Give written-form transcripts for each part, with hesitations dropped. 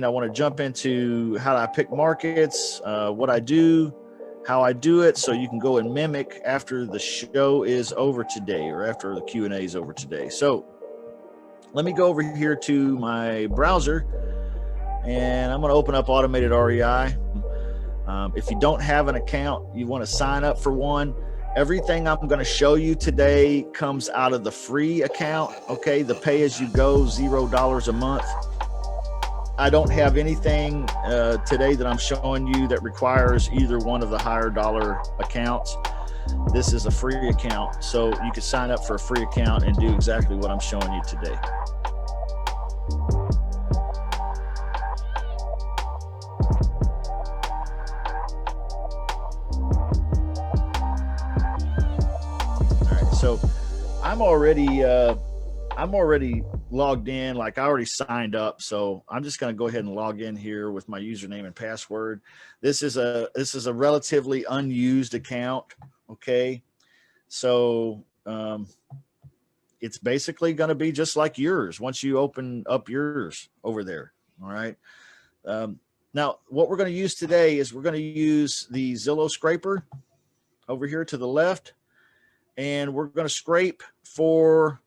I want to jump into how I pick markets, what I do, how I do it, so you can go and mimic after the show is over today or after the Q&A is over today. So let me go over here to my browser and I'm going to open up Automated REI. If you don't have an account, you want to sign up for one. Everything I'm going to show you today comes out of the free account, okay? The pay-as-you-go, $0 a month. I don't have anything today that I'm showing you that requires either one of the higher dollar accounts. This is a free account, so you can sign up for a free account and do exactly what I'm showing you today. All right, so I'm already logged in, like I already signed up. So I'm just going to go ahead and log in here with my username and password. This is a relatively unused account. Okay. So, it's basically going to be just like yours once you open up yours over there. All right. Now what we're going to use today is we're going to use the Zillow scraper over here to the left, and we're going to scrape for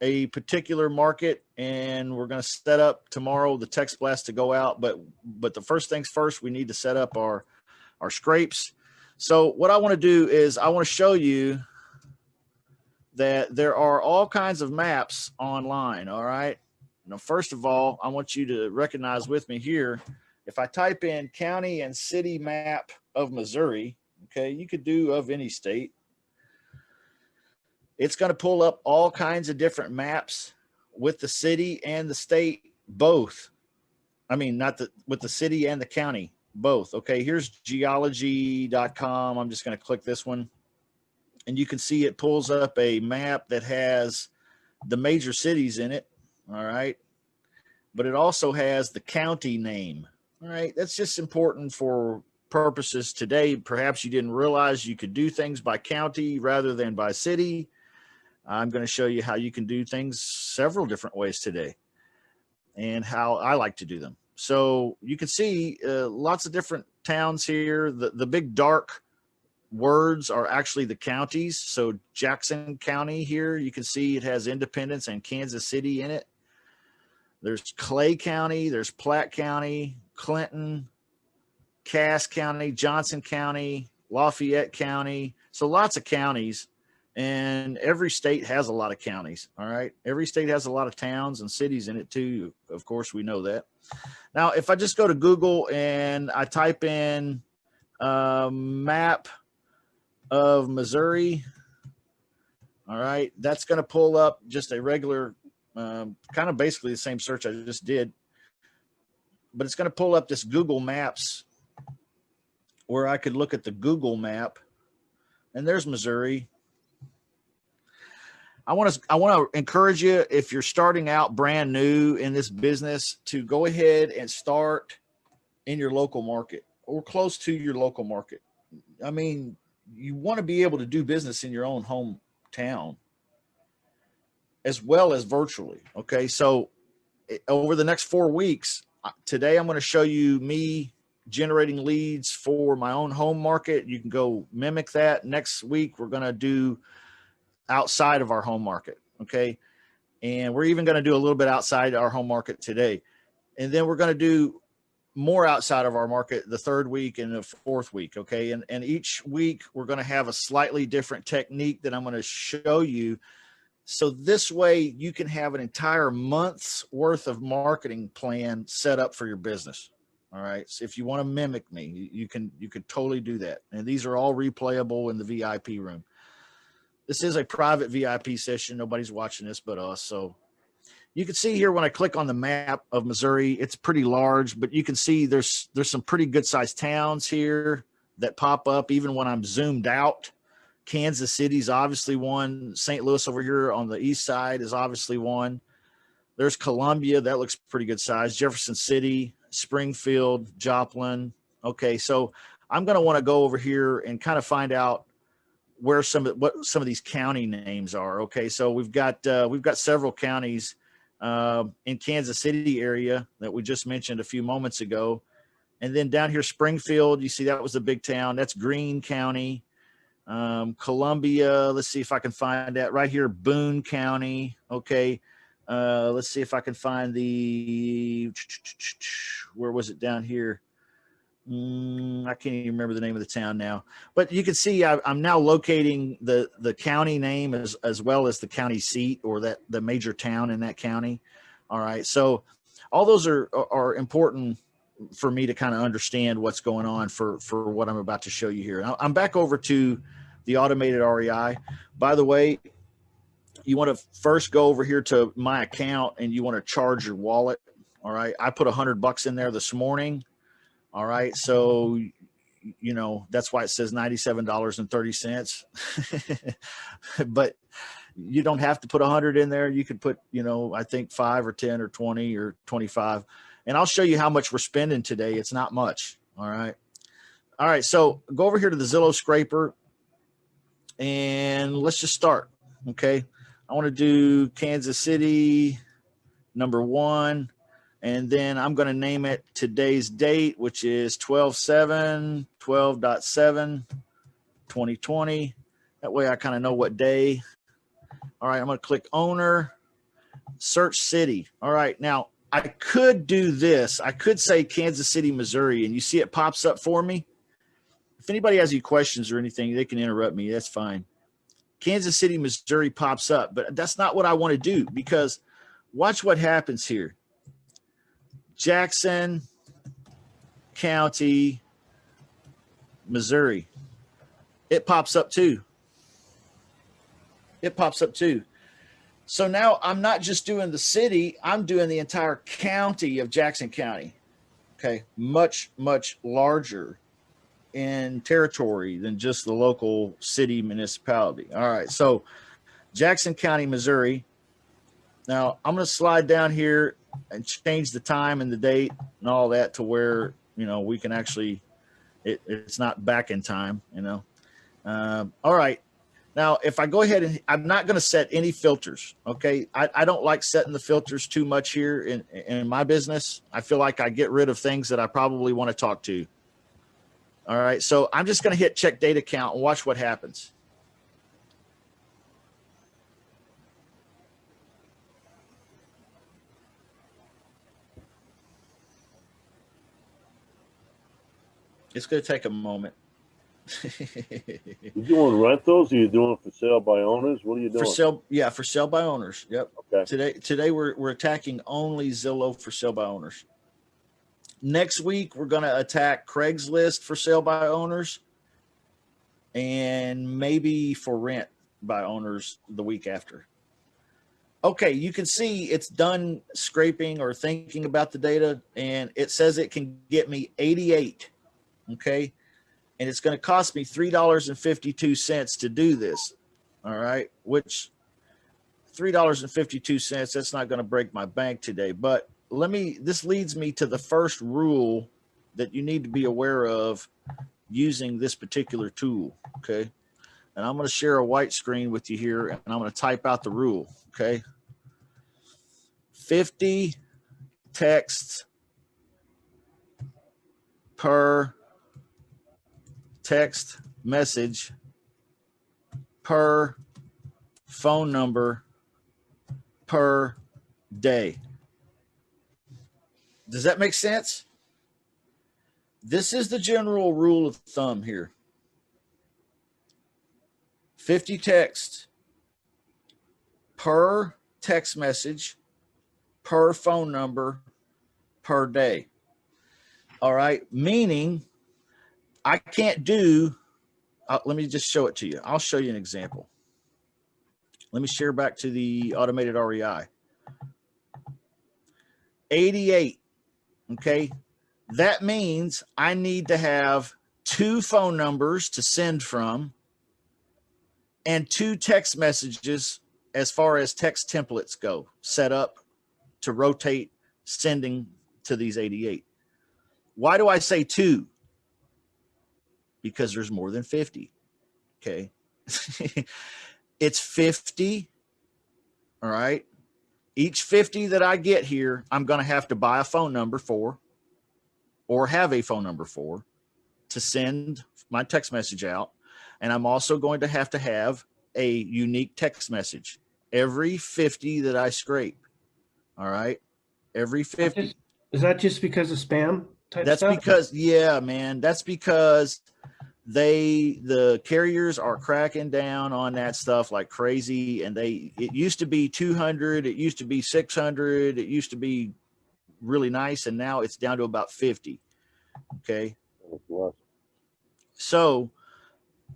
a particular market, and we're going to set up tomorrow the text blast to go out. But the first things first, we need to set up our scrapes. So what I want to do is I want to show you that there are all kinds of maps online. All right. Now, first of all, I want you to recognize with me here. If I type in county and city map of Missouri, okay, you could do of any state. It's going to pull up all kinds of different maps with the city and the state, both. I mean, with the city and the county, both. Okay, here's geology.com. I'm just going to click this one. And you can see it pulls up a map that has the major cities in it. All right. But it also has the county name. All right. That's just important for purposes today. Perhaps you didn't realize you could do things by county rather than by city. I'm going to show you how you can do things several different ways today and how I like to do them. So you can see lots of different towns here. The big dark words are actually the counties. So Jackson County here, you can see it has Independence and Kansas City in it. There's Clay County, there's Platte County, Clinton, Cass County, Johnson County, Lafayette County. So lots of counties. And every state has a lot of counties. All right. Every state has a lot of towns and cities in it too. Of course, we know that. Now, if I just go to Google and I type in map of Missouri, all right, that's going to pull up just a regular, kind of basically the same search I just did, but it's going to pull up this Google Maps where I could look at the Google map, and there's Missouri. I want to encourage you, if you're starting out brand new in this business, to go ahead and start in your local market or close to your local market. I mean, you want to be able to do business in your own hometown as well as virtually. Okay. So over the next 4 weeks, today I'm going to show you me generating leads for my own home market. You can go mimic that. Next week, we're going to do outside of our home market. Okay. And we're even going to do a little bit outside our home market today. And then we're going to do more outside of our market the third week and the fourth week. Okay. And each week we're going to have a slightly different technique that I'm going to show you. So this way you can have an entire month's worth of marketing plan set up for your business. All right. So if you want to mimic me, you can totally do that. And these are all replayable in the VIP room. This is a private VIP session. Nobody's watching this but us. So you can see here when I click on the map of Missouri, it's pretty large, but you can see there's some pretty good sized towns here that pop up even when I'm zoomed out. Kansas City's obviously one. St. Louis over here on the east side is obviously one. There's Columbia. That looks pretty good size. Jefferson City, Springfield, Joplin. Okay, so I'm going to want to go over here and kind of find out where some of these county names are. Okay, so we've got several counties in Kansas City area that we just mentioned a few moments ago. And then down here, Springfield, you see that was a big town. That's Greene County. Columbia, let's see if I can find that right here, Boone County. Okay. Let's see if I can find where was it down here? I can't even remember the name of the town now, but you can see I'm now locating the county name as well as the county seat, or the major town in that county. All right. So all those are important for me to kind of understand what's going on for what I'm about to show you here. I'm back over to the automated REI. By the way, you want to first go over here to my account and you want to charge your wallet. All right. I put $100 in there this morning. All right. So, you know, that's why it says $97.30. But you don't have to put 100 in there. You could put, you know, I think 5 or 10 or 20 or 25. And I'll show you how much we're spending today. It's not much. All right. All right. So go over here to the Zillow scraper and let's just start. Okay. I want to do Kansas City, #1. And then I'm going to name it today's date, which is 12/7, 12.7, 2020. That way I kind of know what day. All right, I'm going to click owner, search city. All right, now I could do this. I could say Kansas City, Missouri, and you see it pops up for me. If anybody has any questions or anything, they can interrupt me. That's fine. Kansas City, Missouri pops up, but that's not what I want to do, because watch what happens here. Jackson County, Missouri. It pops up too. It pops up too. So now I'm not just doing the city, I'm doing the entire county of Jackson County. Okay. Much, much larger in territory than just the local city municipality. All right. So Jackson County, Missouri. Now I'm going to slide down here and change the time and the date and all that to where, you know, we can actually, it's not back in time, you know. All right. Now, if I go ahead and I'm not going to set any filters. Okay. I don't like setting the filters too much here in my business. I feel like I get rid of things that I probably want to talk to. All right. So I'm just going to hit check data count and watch what happens. It's going to take a moment. You doing rentals? Or you doing for sale by owners? What are you doing? For sale, yeah, for sale by owners. Yep. Okay. Today we're attacking only Zillow for sale by owners. Next week we're going to attack Craigslist for sale by owners, and maybe for rent by owners the week after. Okay, you can see it's done scraping or thinking about the data, and it says it can get me 88. Okay. And it's going to cost me $3.52 to do this. All right. Which $3.52, that's not going to break my bank today. But this leads me to the first rule that you need to be aware of using this particular tool. Okay. And I'm going to share a white screen with you here, and I'm going to type out the rule. Okay. 50 texts per text message per phone number per day. Does that make sense? This is the general rule of thumb here. 50 texts per text message per phone number per day. All right. Meaning I can't do, let me just show it to you. I'll show you an example. Let me share back to the automated REI. 88. Okay. That means I need to have 2 phone numbers to send from and 2 text messages as far as text templates go, set up to rotate sending to these 88. Why do I say 2? Because there's more than 50. Okay. It's 50. All right. Each 50 that I get here, I'm going to have to buy a phone number for, or have a phone number for, to send my text message out. And I'm also going to have a unique text message every 50 that I scrape. All right. Every 50. Is that just because of spam type That's stuff? because, yeah, man, that's because the carriers are cracking down on that stuff like crazy. And it used to be 200. It used to be 600. It used to be really nice. And now it's down to about 50. Okay. So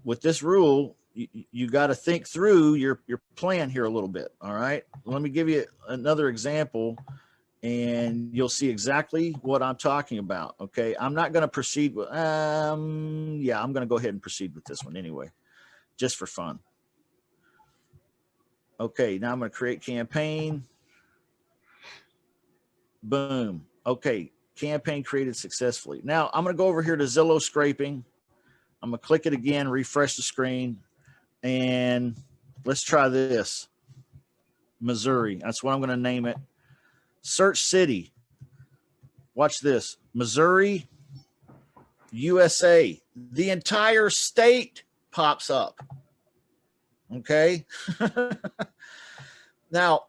with this rule, you got to think through your plan here a little bit. All right. Let me give you another example and you'll see exactly what I'm talking about. Okay. I'm not going to proceed with, yeah, I'm going to go ahead and proceed with this one anyway, just for fun. Okay. Now I'm going to create campaign. Boom. Okay. Campaign created successfully. Now I'm going to go over here to Zillow scraping. I'm going to click it again, refresh the screen, and let's try this. Missouri. That's what I'm going to name it. Search city. Watch this. Missouri, USA. The entire state pops up. Okay. Now,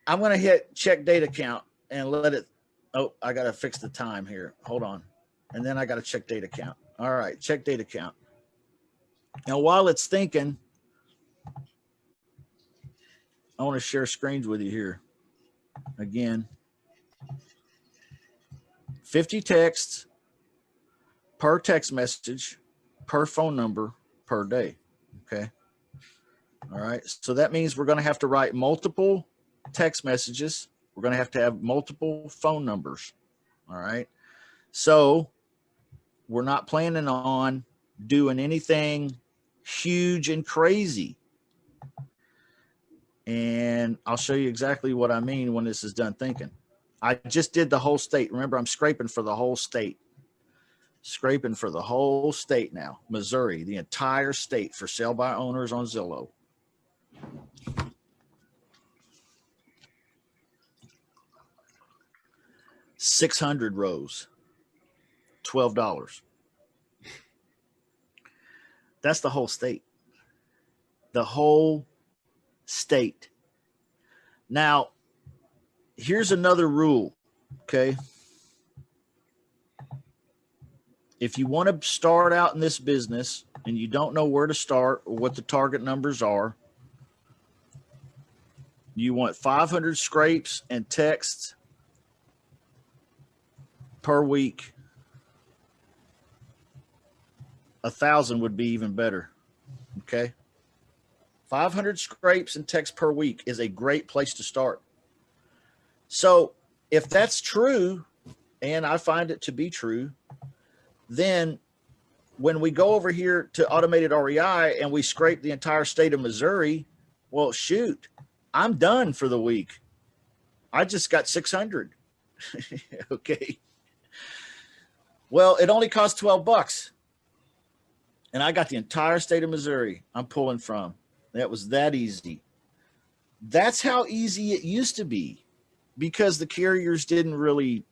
I'm going to hit check data count and let it. Oh, I got to fix the time here. Hold on. And then I got to check data count. All right. Check data count. Now, while it's thinking, I want to share screens with you here. Again, 50 texts per text message, per phone number, per day. Okay. All right. So that means we're going to have to write multiple text messages. We're going to have multiple phone numbers. All right. So we're not planning on doing anything huge and crazy. And I'll show you exactly what I mean when this is done thinking. I just did the whole state. Remember, I'm scraping for the whole state. Scraping for the whole state now. Missouri, the entire state for sale by owners on Zillow. $600 rows, $12. That's the whole state. The whole state. Now, here's another rule, okay? If you want to start out in this business and you don't know where to start or what the target numbers are, you want 500 scrapes and texts per week. 1,000 would be even better. Okay. 500 scrapes and texts per week is a great place to start. So if that's true, and I find it to be true, then when we go over here to automated REI and we scrape the entire state of Missouri, well, shoot, I'm done for the week. I just got 600. Okay. Well, it only costs $12. And I got the entire state of Missouri I'm pulling from. That was that easy. That's how easy it used to be because the carriers didn't really,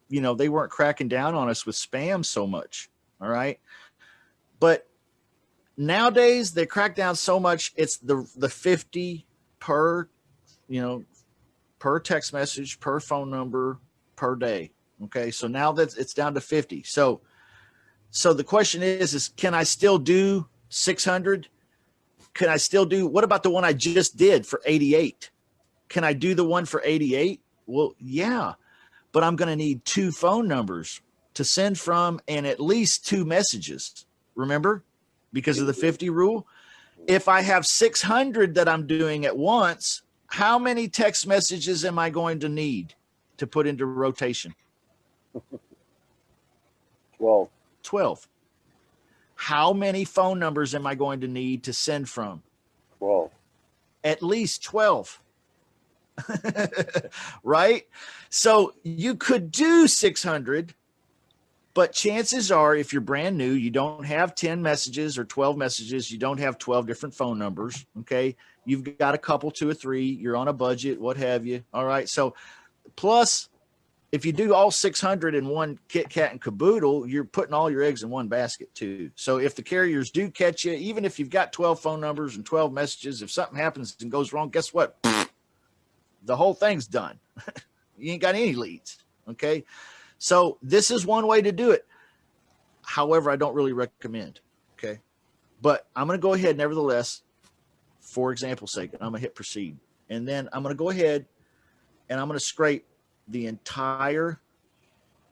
they weren't cracking down on us with spam so much. All right. But nowadays they crack down so much. It's the 50 per, per text message, per phone number, per day. Okay. So now that it's down to 50. So the question is can I still do 600? Can I still do, what about the one I just did for 88? Can I do the one for 88? Well, yeah, but I'm going to need 2 phone numbers to send from and at least 2 messages. Remember, because of the 50 rule. If I have 600 that I'm doing at once, how many text messages am I going to need to put into rotation? 12. How many phone numbers am I going to need to send from? 12. At least 12. Right? So you could do 600, but chances are if you're brand new, you don't have 10 messages or 12 messages. You don't have 12 different phone numbers. Okay. You've got a couple, 2 or 3, you're on a budget, what have you. All right. So plus, if you do all 600 in one kit, cat, and caboodle, you're putting all your eggs in one basket too. So if the carriers do catch you, even if you've got 12 phone numbers and 12 messages, if something happens and goes wrong, guess what? The whole thing's done. You ain't got any leads. Okay. So this is one way to do it. However, I don't really recommend. Okay. But I'm going to go ahead, nevertheless, for example's sake, and I'm going to hit proceed. And then I'm going to go ahead and I'm going to scrape the entire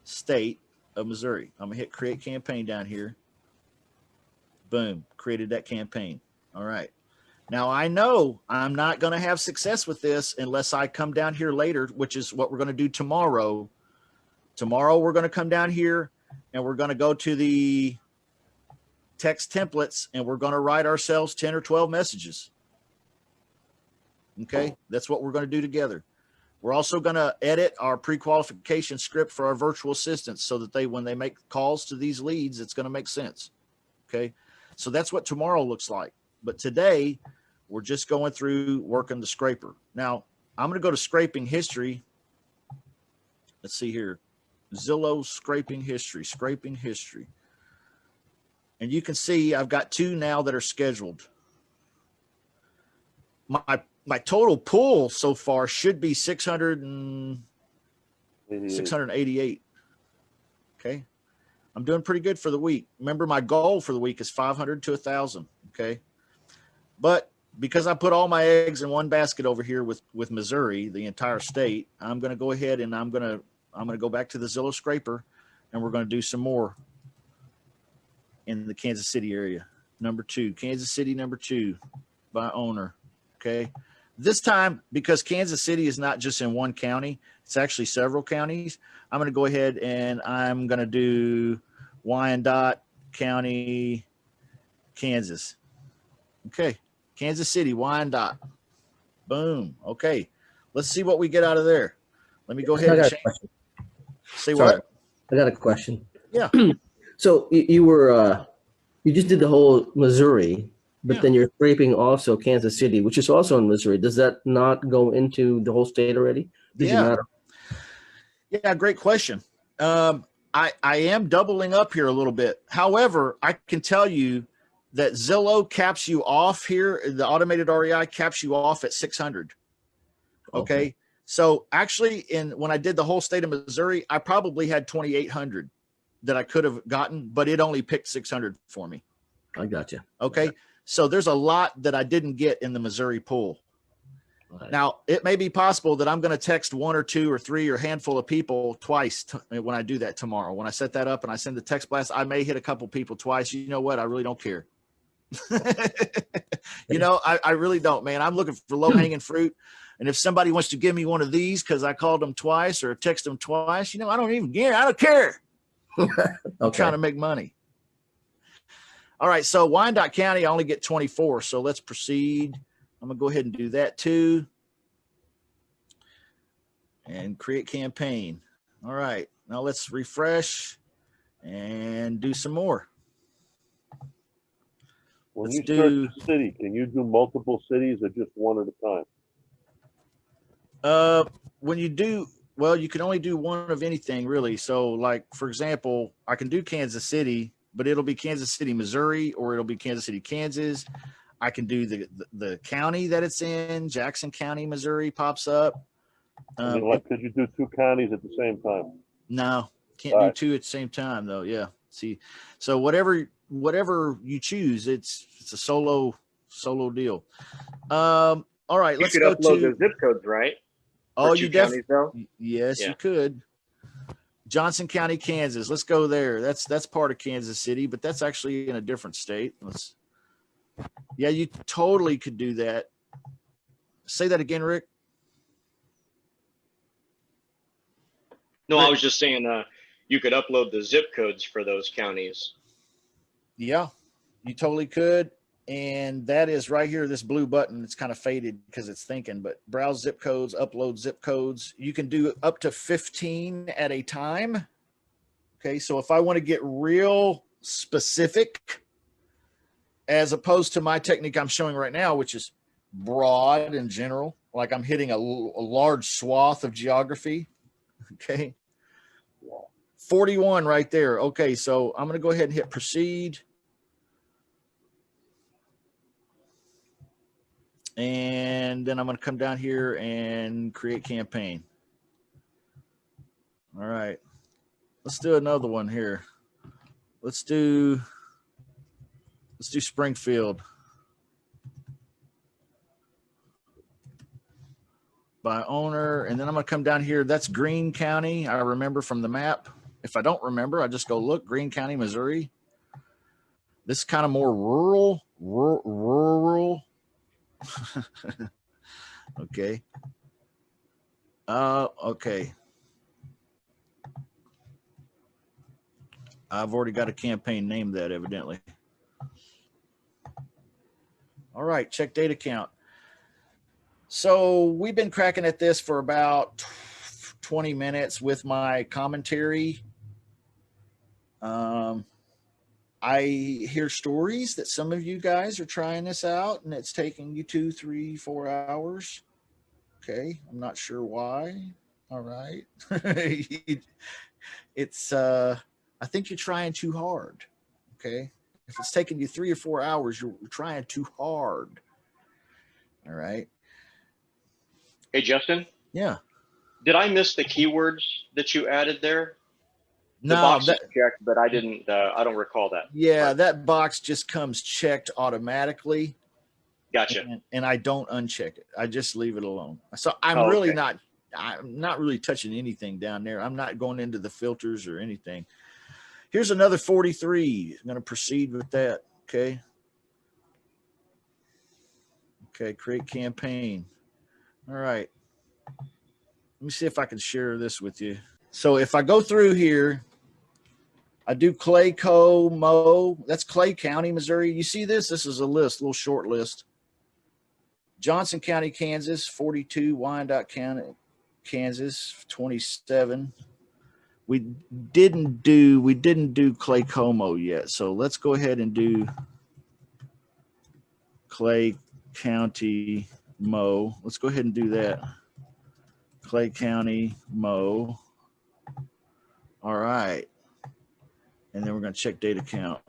state of Missouri. I'm going to hit create campaign down here. Boom. Created that campaign. All right. Now I know I'm not going to have success with this unless I come down here later, which is what we're going to do tomorrow. Tomorrow we're going to come down here and we're going to go to the text templates and we're going to write ourselves 10 or 12 messages. Okay. That's what we're going to do together. We're also going to edit our pre-qualification script for our virtual assistants so that when they make calls to these leads, it's going to make sense. Okay. So that's what tomorrow looks like. But today we're just going through working the scraper. Now I'm going to go to scraping history. Let's see here. Zillow scraping history. And you can see I've got 2 now that are scheduled. My total pull so far should be 688. Okay. I'm doing pretty good for the week. Remember, my goal for the week is 500 to 1,000. Okay. But because I put all my eggs in one basket over here with Missouri, the entire state, I'm going to go ahead and I'm going to go back to the Zillow scraper and we're going to do some more in the Kansas City area. Kansas City, number 2 by owner. Okay. This time, because Kansas City is not just in one county, it's actually several counties. I'm going to go ahead and I'm going to do Wyandotte County, Kansas. Okay. Kansas City, Wyandotte. Boom. Okay. Let's see what we get out of there. Let me go ahead and change. Say what? I got a question. Yeah. So you just did the whole Missouri, but then you're scraping also Kansas City, which is also in Missouri. Does that not go into the whole state already? Yeah, great question. I am doubling up here a little bit. However, I can tell you that Zillow caps you off here. The automated REI caps you off at 600. Okay. So actually when I did the whole state of Missouri, I probably had 2,800 that I could have gotten, but it only picked 600 for me. I got you. Okay. Yeah. So there's a lot that I didn't get in the Missouri pool. Right. Now, it may be possible that I'm going to text 1 or 2 or 3 or a handful of people twice when I do that tomorrow. When I set that up and I send the text blast, I may hit a couple people twice. You know what? I really don't care. I really don't, man. I'm looking for low-hanging fruit. And if somebody wants to give me one of these because I called them twice or text them twice, I don't even care. I don't care. I'm trying to make money. All right. So Wyandotte County, I only get 24. So let's proceed. I'm going to go ahead and do that too. And create campaign. All right. Now let's refresh and do some more. When you search a city, can you do multiple cities or just one at a time? When you do, well, you can only do one of anything really. So like, for example, I can do Kansas City, but it'll be Kansas City, Missouri, or it'll be Kansas City, Kansas. I can do the county that it's in. Jackson County, Missouri pops up. Could you do 2 counties at the same time? No, can't do 2 at the same time though. Yeah. See, so whatever you choose, it's a solo deal. All right, let's go to upload the zip codes, right? Oh, you definitely. Yes, you could. Johnson County, Kansas. Let's go there. That's part of Kansas City, but that's actually in a different state. Yeah, you totally could do that. Say that again, Rick. No, Rick. I was just saying you could upload the zip codes for those counties. Yeah, you totally could. And that is right here, this blue button. It's kind of faded because it's thinking, but browse zip codes, upload zip codes. You can do up to 15 at a time. Okay, so if I want to get real specific, as opposed to my technique I'm showing right now, which is broad in general, like I'm hitting a large swath of geography. Okay. 41 right there. Okay, so I'm going to go ahead and hit proceed. And then I'm going to come down here and create campaign. All right. Let's do another one here. Let's do Springfield. By owner, and then I'm going to come down here. That's Greene County. I remember from the map. If I don't remember, I just go look. Greene County, Missouri. This is kind of more rural. Okay. Okay. I've already got a campaign named that, evidently. All right, check data count. So we've been cracking at this for about 20 minutes with my commentary. I hear stories that some of you guys are trying this out and it's taking you 2, 3, 4 hours. Okay, I'm not sure why. All right. It's I think you're trying too hard. Okay. If it's taking you 3 or 4 hours, you're trying too hard. All right. Hey, Justin, Yeah. did I miss the keywords that you added there? The No, box that, is checked, but I didn't. I don't recall that. yeah, that box just comes checked automatically. Gotcha. And I don't uncheck it. I just leave it alone. So I'm Oh, really okay. I'm not really touching anything down there. I'm not going into the filters or anything. Here's another 43. I'm going to proceed with that. Okay. Okay. Create campaign. All right. Let me see if I can share this with you. So if I go through here, I do Clayco, Mo. That's Clay County, Missouri. You see this? This is a list, a little short list. Johnson County, Kansas, 42. Wyandotte County, Kansas, 27. We didn't do Claycomo yet. So let's go ahead and do Clay County, Mo. Let's go ahead and do that. Clay County, Mo. All right. And then we're going to check data count.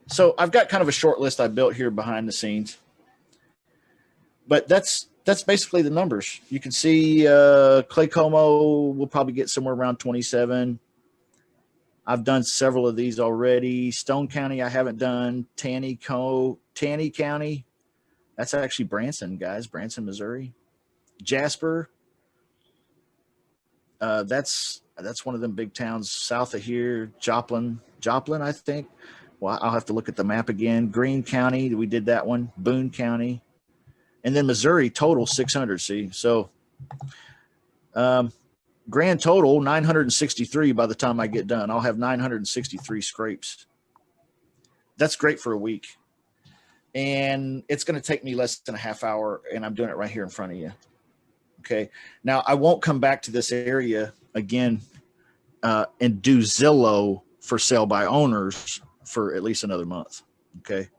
So I've got kind of a short list I built here behind the scenes. But that's basically the numbers. You can see Claycomo will probably get somewhere around 27. I've done several of these already. Stone County I haven't done. Taney County, that's actually Branson, guys. Branson, Missouri. Jasper, that's one of them big towns south of here. Joplin, I think. Well, I'll have to look at the map again. Greene County, we did that one. Boone County. And then Missouri, total 600, see? So grand total, 963 by the time I get done. I'll have 963 scrapes. That's great for a week. And it's going to take me less than a half hour, and I'm doing it right here in front of you. Okay. Now, I won't come back to this area again and do Zillow for sale by owners for at least another month. Okay.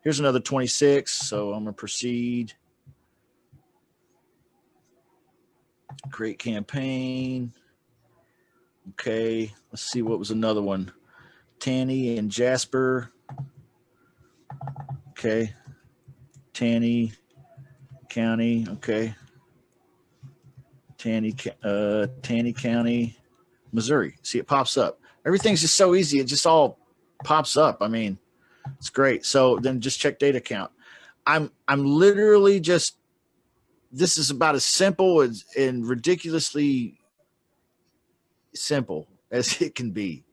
Here's another 26. So I'm going to proceed. Create campaign. Okay. Let's see what was another one. Taney and Jasper. Okay. Taney County. Okay. Taney County, Missouri. See, it pops up. Everything's just so easy. It just all pops up. I mean, it's great. So then just check data count. I'm literally just, this is about as simple and ridiculously simple as it can be.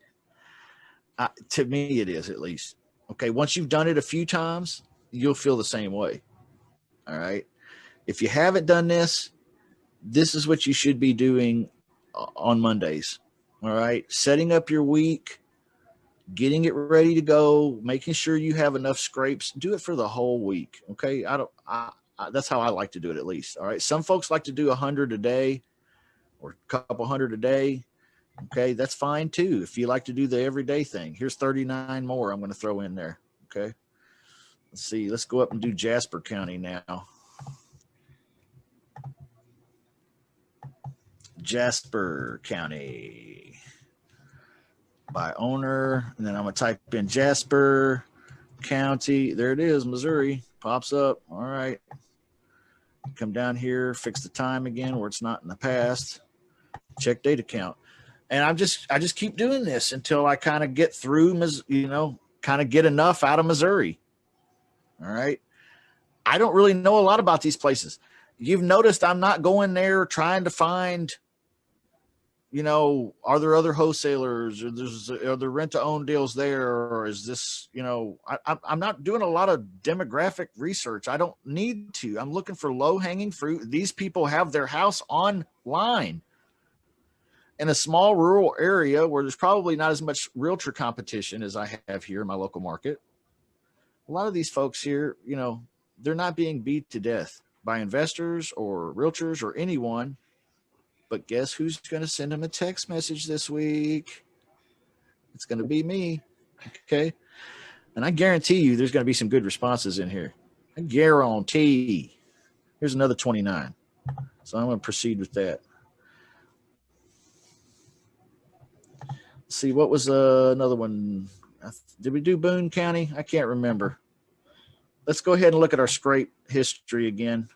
To me, it is, at least. Okay. Once you've done it a few times, you'll feel the same way. All right. If you haven't done this is what you should be doing on Mondays. All right. Setting up your week, getting it ready to go, making sure you have enough scrapes. Do it for the whole week. Okay. That's how I like to do it, at least. All right. Some folks like to do 100 a day or a couple hundred a day. Okay. That's fine too. If you like to do the everyday thing, here's 39 more I'm going to throw in there. Okay. Let's see. Let's go up and do Jasper County now. Jasper County by owner. And then I'm going to type in Jasper County. There it is, Missouri. Pops up. All right. Come down here, fix the time again where it's not in the past. Check data count. And I just keep doing this until I kind of get through, kind of get enough out of Missouri. All right. I don't really know a lot about these places. You've noticed I'm not going there trying to find, are there other wholesalers, or are there rent to own deals there? Or is this, I'm not doing a lot of demographic research. I don't need to. I'm looking for low hanging fruit. These people have their house online in a small rural area where there's probably not as much realtor competition as I have here in my local market. A lot of these folks here, they're not being beat to death by investors or realtors or anyone. But guess who's going to send them a text message this week? It's going to be me. Okay. And I guarantee you there's going to be some good responses in here. I guarantee. Here's another 29. So I'm going to proceed with that. Let's see, what was another one? Did we do Boone County? I can't remember. Let's go ahead and look at our scrape history again.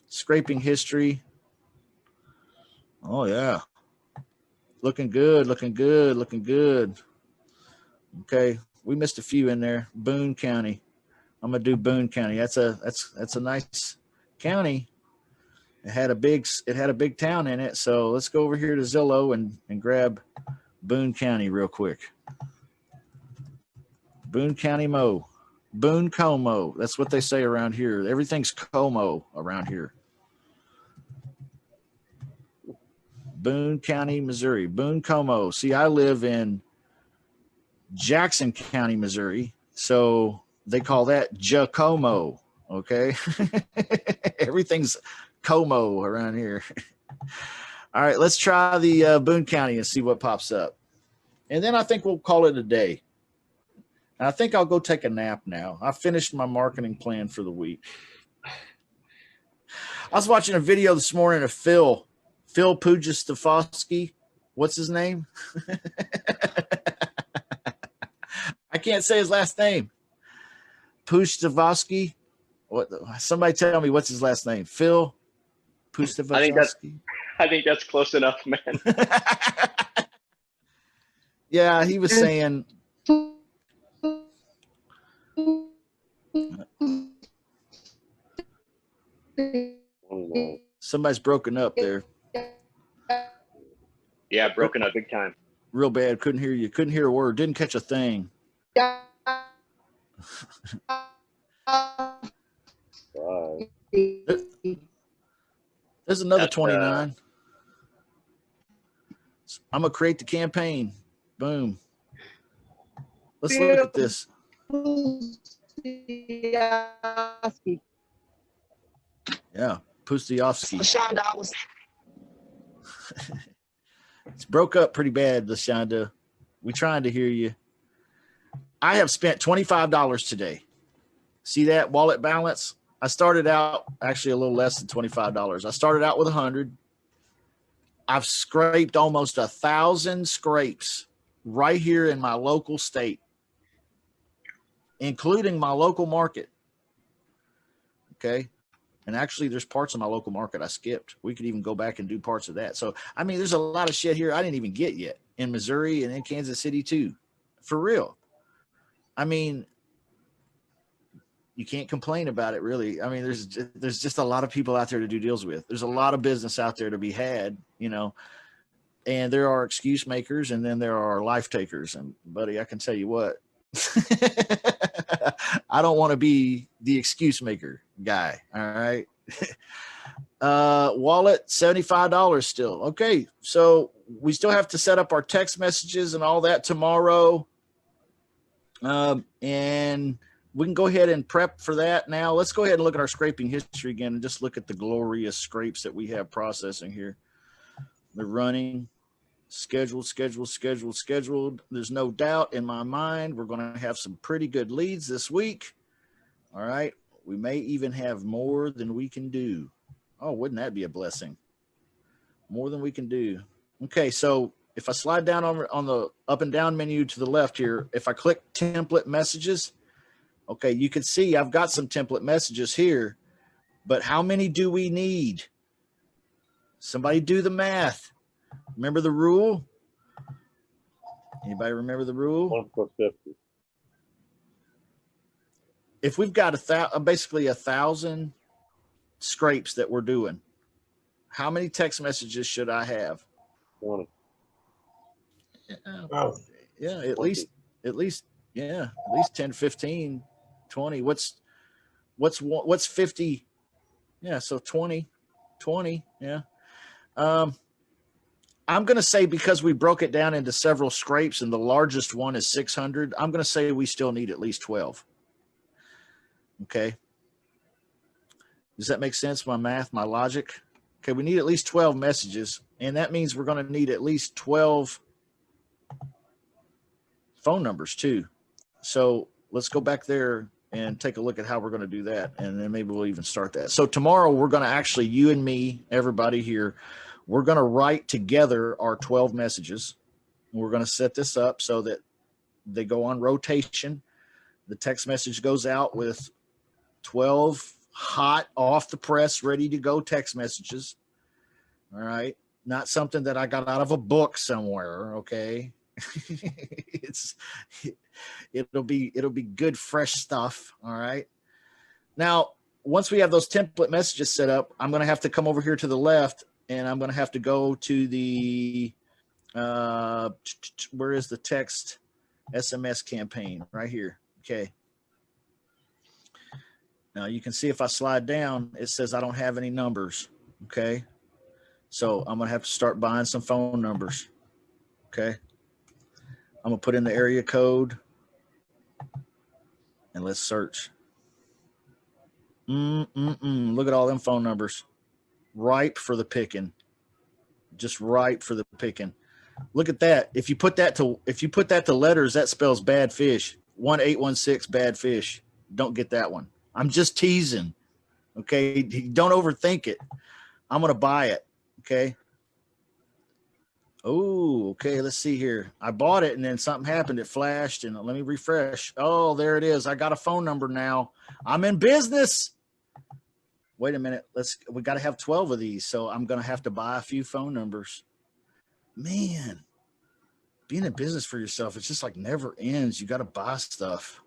Scraping history. Oh, yeah. Looking good, looking good, looking good. Okay. We missed a few in there. Boone County. I'm going to do Boone County. That's a nice county. It had a big town in it. So let's go over here to Zillow and grab Boone County real quick. Boone County Mo. Boone Como. That's what they say around here. Everything's Como around here. Boone County, Missouri. Boone Como. See, I live in Jackson County, Missouri. So they call that Jacomo. Okay. Everything's Como around here. All right, let's try the Boone County and see what pops up. And then I think we'll call it a day. And I think I'll go take a nap now. I finished my marketing plan for the week. I was watching a video this morning of Phil Pujastafosky. What's his name? I can't say his last name. Pujastafosky. What? Somebody tell me what's his last name. Phil Pujastafosky. I think that's close enough, man. Yeah, he was saying. Somebody's broken up there. Yeah, broken up big time. Real bad. Couldn't hear you. Couldn't hear a word. Didn't catch a thing. There's another 29. I'm going to create the campaign. Boom. Let's look at this. Yeah, Pustiovsky. It's broke up pretty bad, LaShonda. We trying to hear you. I have spent $25 today. See that wallet balance? I started out actually a little less than $25. I started out with 100. I've scraped almost 1,000 scrapes right here in my local state, including my local market. Okay. And actually, there's parts of my local market I skipped. We could even go back and do parts of that. So, I mean, there's a lot of shit here I didn't even get yet in Missouri and in Kansas City too. For real. I mean, you can't complain about it, really. I mean, there's just a lot of people out there to do deals with. There's a lot of business out there to be had, and there are excuse makers and then there are life takers. And buddy, I can tell you what, I don't want to be the excuse maker guy. All right. Wallet, $75 still. Okay. So we still have to set up our text messages and all that tomorrow. And we can go ahead and prep for that now. Let's go ahead and look at our scraping history again and just look at the glorious scrapes that we have processing here. They're running. Scheduled. There's no doubt in my mind we're going to have some pretty good leads this week. All right. We may even have more than we can do. Oh, wouldn't that be a blessing? More than we can do. Okay, so if I slide down on the up and down menu to the left here, if I click template messages, okay, you can see I've got some template messages here, but how many do we need? Somebody do the math. Remember the rule? Anybody remember the rule? 1 plus 50. If we've got basically 1,000 scrapes that we're doing, how many text messages should I have? 20. Wow. Yeah, at least 10, 15, 20. What's 50? Yeah, so 20, yeah. I'm going to say, because we broke it down into several scrapes and the largest one is 600, I'm going to say we still need at least 12. Okay. Does that make sense? My math, my logic? Okay, we need at least 12 messages, and that means we're going to need at least 12 phone numbers too. So let's go back there and take a look at how we're going to do that, and then maybe we'll even start that. So tomorrow we're going to actually, you and me, everybody here, we're going to write together our 12 messages. We're going to set this up so that they go on rotation. The text message goes out with 12 hot, off the press, ready to go text messages. All right. Not something that I got out of a book somewhere. Okay. It'll be good, fresh stuff. All right. Now, once we have those template messages set up, I'm going to have to come over here to the left, and I'm going to have to go to the, where is the text SMS campaign? Right here. Okay. Now you can see if I slide down, it says I don't have any numbers. Okay. So I'm going to have to start buying some phone numbers. Okay. I'm going to put in the area code and let's search. Look at all them phone numbers. Ripe for the picking. Just ripe for the picking. Look at that. If you put that to letters, that spells bad fish. 1816 bad fish. Don't get that one. I'm just teasing. Okay. Don't overthink it. I'm going to buy it. Okay. Oh, okay. Let's see here. I bought it and then something happened. It flashed, and let me refresh. Oh, there it is. I got a phone number now. I'm in business. Wait a minute. We got to have 12 of these. So I'm going to have to buy a few phone numbers. Man, being in business for yourself, it's just like never ends. You got to buy stuff.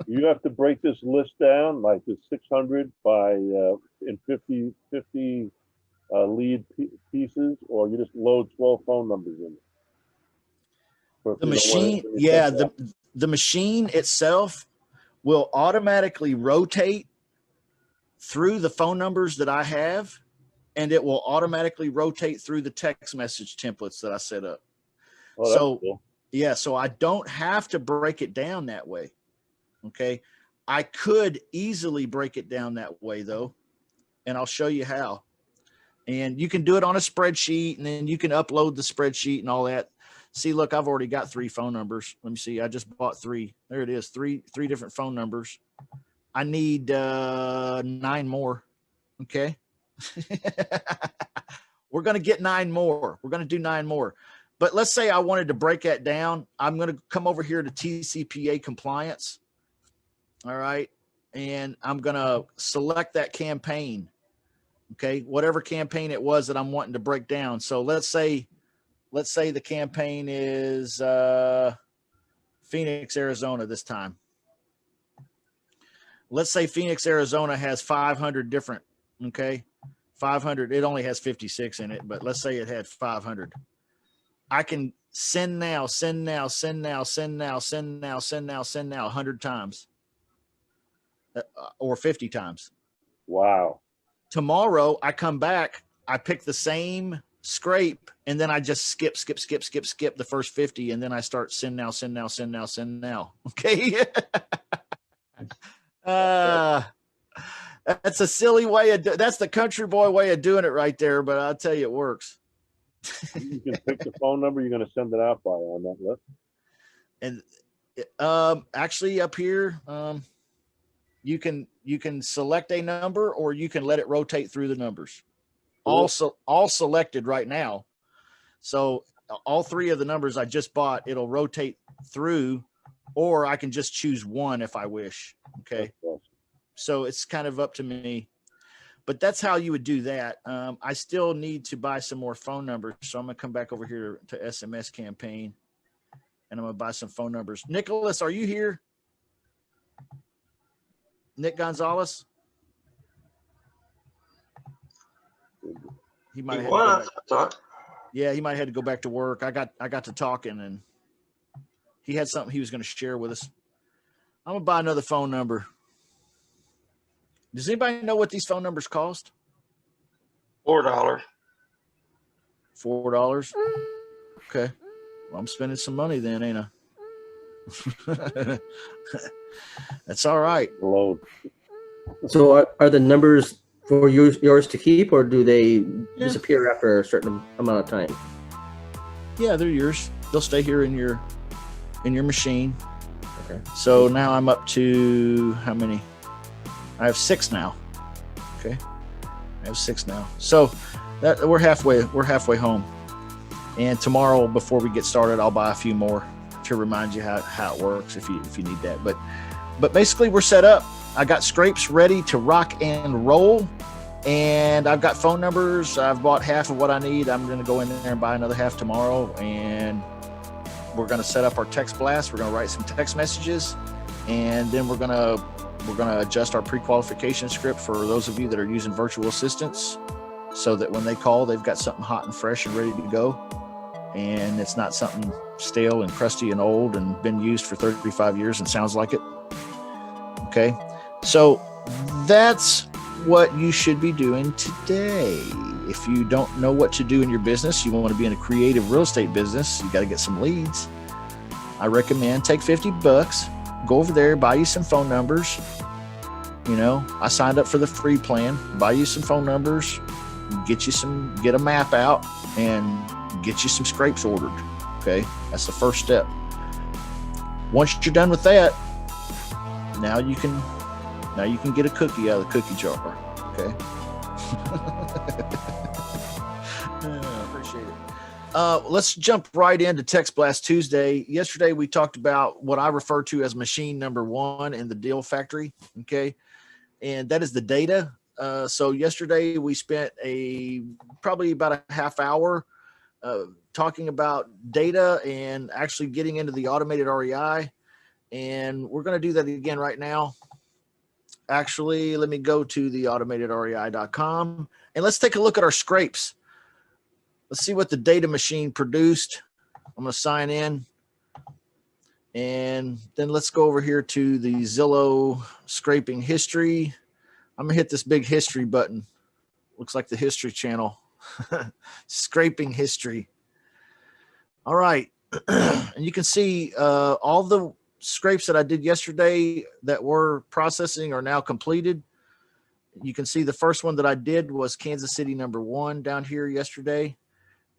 You have to break this list down like the 600 by in 50 lead pieces, or you just load 12 phone numbers in it. The machine, yeah, the machine itself will automatically rotate through the phone numbers that I have, and it will automatically rotate through the text message templates that I set up. Oh, so cool. Yeah, so I don't have to break it down that way. Okay. I could easily break it down that way though, and I'll show you how. And you can do it on a spreadsheet, and then you can upload the spreadsheet and all that. See, look, I've already got 3 phone numbers. Let me see. I just bought 3. There it is. Three different phone numbers. I need 9 more. Okay. We're going to get 9 more. We're going to do 9 more. But let's say I wanted to break that down. I'm going to come over here to TCPA compliance. All right. And I'm going to select that campaign. Okay. Whatever campaign it was that I'm wanting to break down. So let's say the campaign is Phoenix, Arizona this time. Let's say Phoenix, Arizona has 500 different, okay, 500. It only has 56 in it, but let's say it had 500. I can send now 100 times or 50 times. Wow. Tomorrow I come back, I pick the same scrape, and then I just skip the first 50, and then I start send now. Okay. That's a silly way that's the country boy way of doing it right there, but I'll tell you it works. You can pick the phone number you're going to send it out by on that list. And actually up here, you can select a number, or you can let it rotate through the numbers. Also, all selected right now. So all three of the numbers I just bought, it'll rotate through, or I can just choose one if I wish. Okay. So it's kind of up to me, but that's how you would do that. I still need to buy some more phone numbers. So I'm going to come back over here to SMS campaign, and I'm going to buy some phone numbers. Nicholas, are you here? Nick Gonzalez? He might have he might have had to go back to work. I got to talking, and he had something he was going to share with us. I'm going to buy another phone number. Does anybody know what these phone numbers cost? $4. $4. Okay. Well, I'm spending some money then, ain't I? That's all right. Load. So are the numbers for yours to keep, or do they disappear after a certain amount of time? Yeah, they're yours. They'll stay here in your machine. Okay. So now I'm up to how many? I have 6 now. Okay. I have 6 now. So that we're halfway home. And tomorrow, before we get started, I'll buy a few more to remind you how it works if you need that. But basically we're set up. I got scrapes ready to rock and roll, and I've got phone numbers. I've bought half of what I need. I'm going to go in there and buy another half tomorrow, and we're going to set up our text blast. We're going to write some text messages, and then we're going to adjust our pre-qualification script for those of you that are using virtual assistants, so that when they call, they've got something hot and fresh and ready to go, and it's not something stale and crusty and old and been used for 35 years and sounds like it. Okay. So that's what you should be doing today. If you don't know what to do in your business, you want to be in a creative real estate business, you got to get some leads. I recommend take $50, go over there, buy you some phone numbers. You know, I signed up for the free plan, buy you some phone numbers, get a map out, and get you some scrapes ordered. Okay. That's the first step. Once you're done with that, now you can get a cookie out of the cookie jar. Okay. I appreciate it. Let's jump right into Text Blast Tuesday. Yesterday, we talked about what I refer to as machine number 1 in the deal factory. Okay. And that is the data. So yesterday we spent probably about a half hour talking about data and actually getting into the automated REI. And we're going to do that again right now. Actually, let me go to the automatedrei.com and let's take a look at our scrapes. Let's see what the data machine produced. I'm going to sign in, and then let's go over here to the Zillow scraping history. I'm going to hit this big history button. Looks like the History Channel. Scraping history. All right. And you can see all the scrapes that I did yesterday that were processing are now completed. You can see the first one that I did was Kansas City number 1 down here yesterday,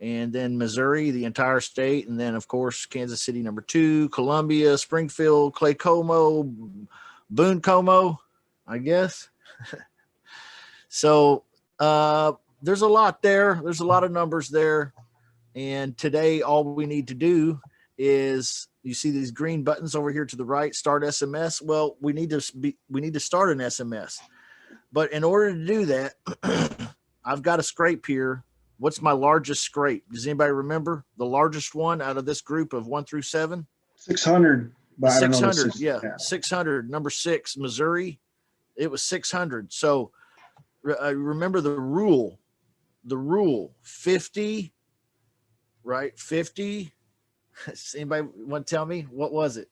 and then Missouri, the entire state, and then of course Kansas City number 2, Columbia, Springfield, Clay Como, Boone Como, I guess. So there's a lot there. There's a lot of numbers there, and today all we need to do is, you see these green buttons over here to the right, start SMS. Well, we need to start an SMS. But in order to do that, I've got a scrape here. What's my largest scrape? Does anybody remember the largest one out of this group of 1 through 7? 600. But I don't know 600. the Yeah. 600. Number 6, Missouri. It was 600. So remember the rule. 50, right? 50. Anybody want to tell me what was it?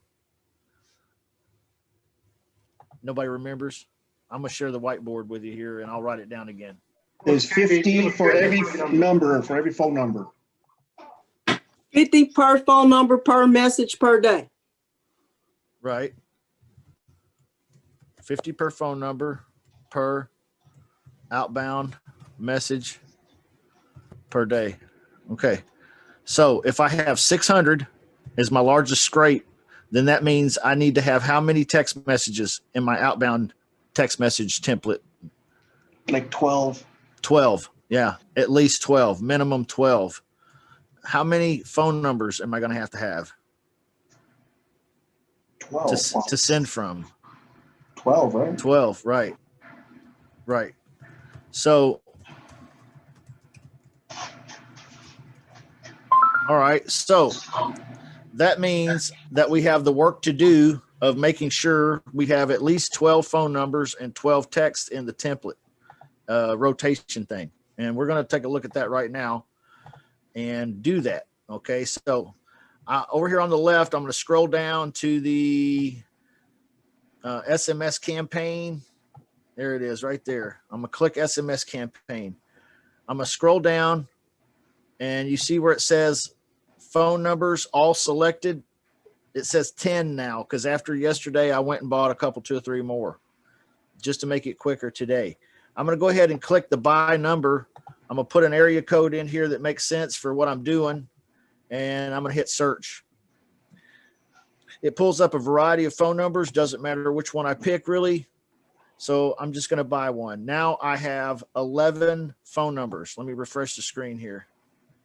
Nobody remembers. I'm gonna share the whiteboard with you here, and I'll write it down again. There's 50 for every number, for every phone number. 50 per phone number per message per day. Right. 50 per phone number per outbound message per day. Okay. So if I have 600 as my largest scrape, then that means I need to have how many text messages in my outbound text message template? Like 12. 12. Yeah, at least 12, minimum 12. How many phone numbers am I going to have 12. to send from? 12, right? 12, right. Right. So, all right. So that means that we have the work to do of making sure we have at least 12 phone numbers and 12 texts in the template rotation thing. And we're going to take a look at that right now and do that. Okay. So over here on the left, I'm going to scroll down to the SMS campaign. There it is right there. I'm going to click SMS campaign. I'm going to scroll down and you see where it says phone numbers all selected. It says 10 now because after yesterday, I went and bought a couple, 2 or 3 more just to make it quicker today. I'm going to go ahead and click the buy number. I'm going to put an area code in here that makes sense for what I'm doing. And I'm going to hit search. It pulls up a variety of phone numbers. Doesn't matter which one I pick really. So I'm just going to buy one. Now I have 11 phone numbers. Let me refresh the screen here.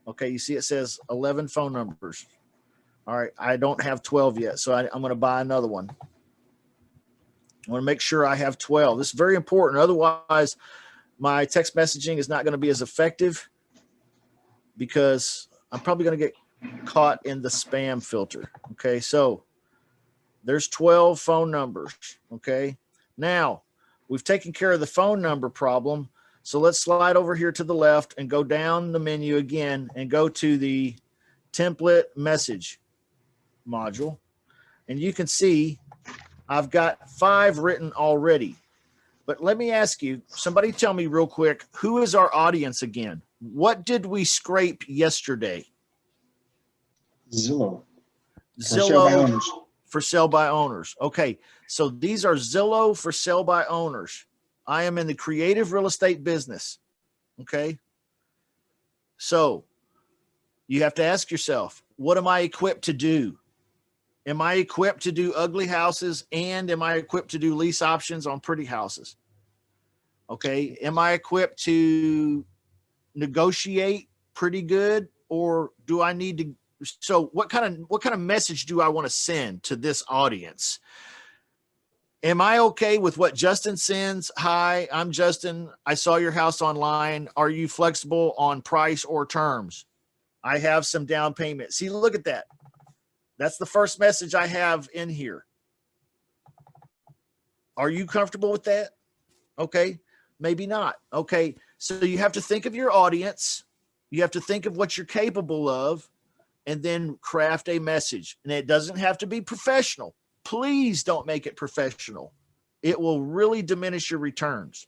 Okay, you see it says 11 phone numbers. All right, I don't have 12 yet, so I'm going to buy another one. I want to make sure I have 12. This is very important. Otherwise, my text messaging is not going to be as effective because I'm probably going to get caught in the spam filter. Okay, so there's 12 phone numbers. Okay, now we've taken care of the phone number problem. So let's slide over here to the left and go down the menu again and go to the template message module. And you can see I've got 5 written already. But let me ask you, somebody tell me real quick, who is our audience again? What did we scrape yesterday? Zillow. For sale by Zillow owners. for sale by owners. Okay, so these are Zillow for sale by owners. I am in the creative real estate business. Okay. So you have to ask yourself, what am I equipped to do? Am I equipped to do ugly houses and am I equipped to do lease options on pretty houses? Okay. Am I equipped to negotiate pretty good or do I need to? So what kind of message do I want to send to this audience? Am I okay with what Justin sends? Hi, I'm Justin. I saw your house online. Are you flexible on price or terms? I have some down payment. See, look at that. That's the first message I have in here. Are you comfortable with that? Okay, maybe not. Okay, so you have to think of your audience. You have to think of what you're capable of and then craft a message. And it doesn't have to be professional. Please don't make it professional. It will really diminish your returns.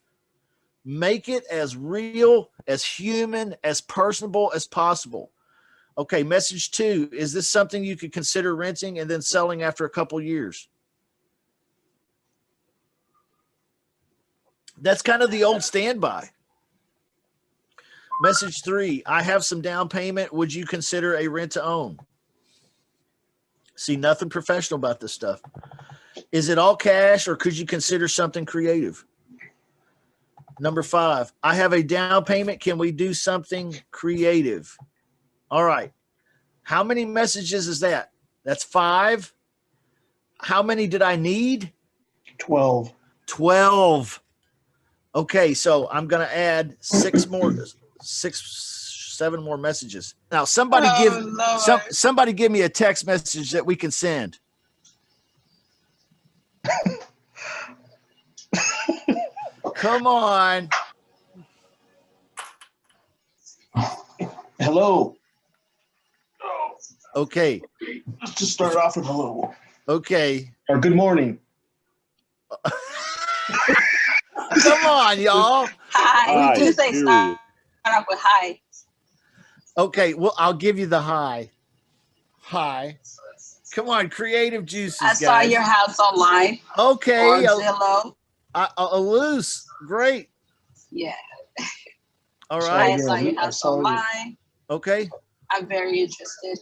Make it as real, as human, as personable as possible. Okay, message 2. Is this something you could consider renting and then selling after a couple years? That's kind of the old standby. Message 3. I have some down payment. Would you consider a rent to own? See, nothing professional about this stuff. Is it all cash or could you consider something creative? Number 5, I have a down payment. Can we do something creative? All right. How many messages is that? That's 5. How many did I need? 12. 12. Okay, so I'm going to add 7 more messages. Now, somebody give me a text message that we can send. Come on. Hello. Okay. Let's just start off with hello. Okay. Or good morning. Come on, y'all. Hi, Hi. You say period. start off with hi. Okay, well, I'll give you the hi. Hi. Come on, creative juices, I guys. saw your house online. Okay. Or Zillow. A loose. Great. Yeah. All So right. I saw your house saw you. online. Okay. I'm very interested.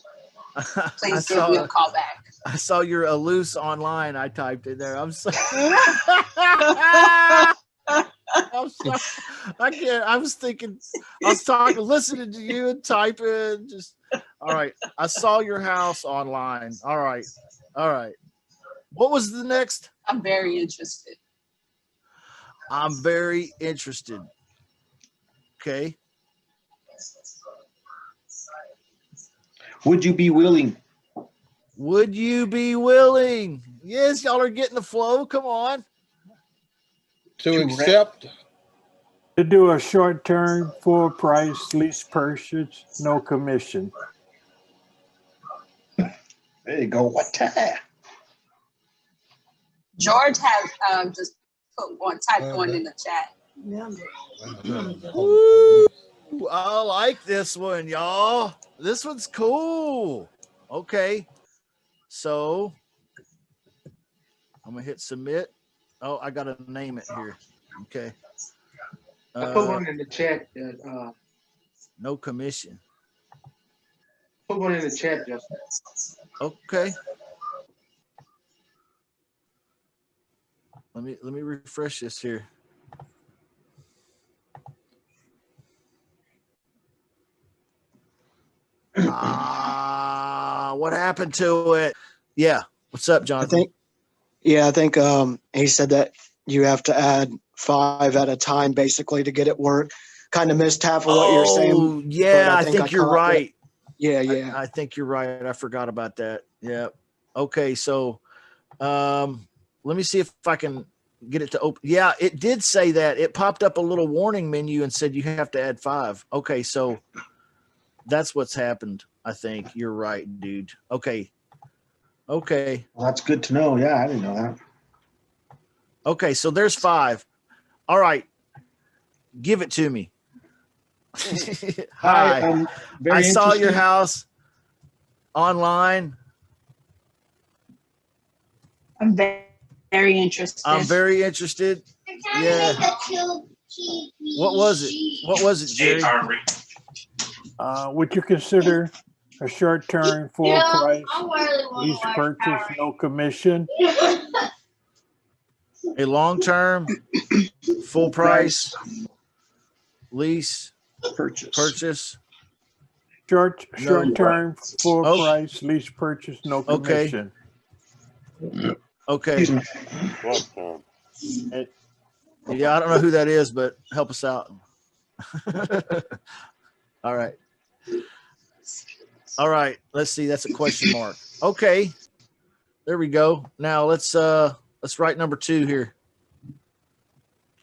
I Please give me a saw call back. I saw your loose online. I typed in there. I'm sorry. I'm sorry. I can't. I was thinking. I was talking, listening to you and typing. Just all right. I saw your house online. All right. All right. What was the next? I'm very interested. I'm very interested. Okay. Would you be willing? Would you be willing? Yes, y'all are getting the flow. Come on. To accept, To do a short-term, full price lease purchase, no commission. There you go. What time? George has just put one, typed one in the chat. Ooh, I like this one, y'all. This one's cool. Okay. So I'm gonna hit submit. Oh, I gotta name it here. Okay. I put one in the chat. No commission. Put one in the chat, Justin. Okay. Let me refresh this here. What happened to it? Yeah. What's up, Jonathan? I think he said that you have to add 5 at a time basically to get it work. Kind of missed half of what you're saying. Oh, yeah, I think you're caught it. right. Yeah. I think you're right. I forgot about that. Yeah. Okay, so let me see if I can get it to open. Yeah, it did say that. It popped up a little warning menu and said you have to add 5. Okay, so that's what's happened. I think you're right, dude. Okay. Well, that's good to know. Yeah, I didn't know that. Okay, so there's 5. All right. Give it to me. Hi. I'm very I saw your interested. house online. I'm very interested. I'm very interested. Yeah. What was it? What was it, Jerry? Would you consider a short-term, full price lease purchase, no commission? A long-term, full price lease purchase. Short-term, full Oh. price lease purchase, no Okay. commission. Okay. Yeah, I don't know who that is, but help us out. All right. All right. Let's see. That's a question mark. Okay. There we go. Now let's write number 2 here.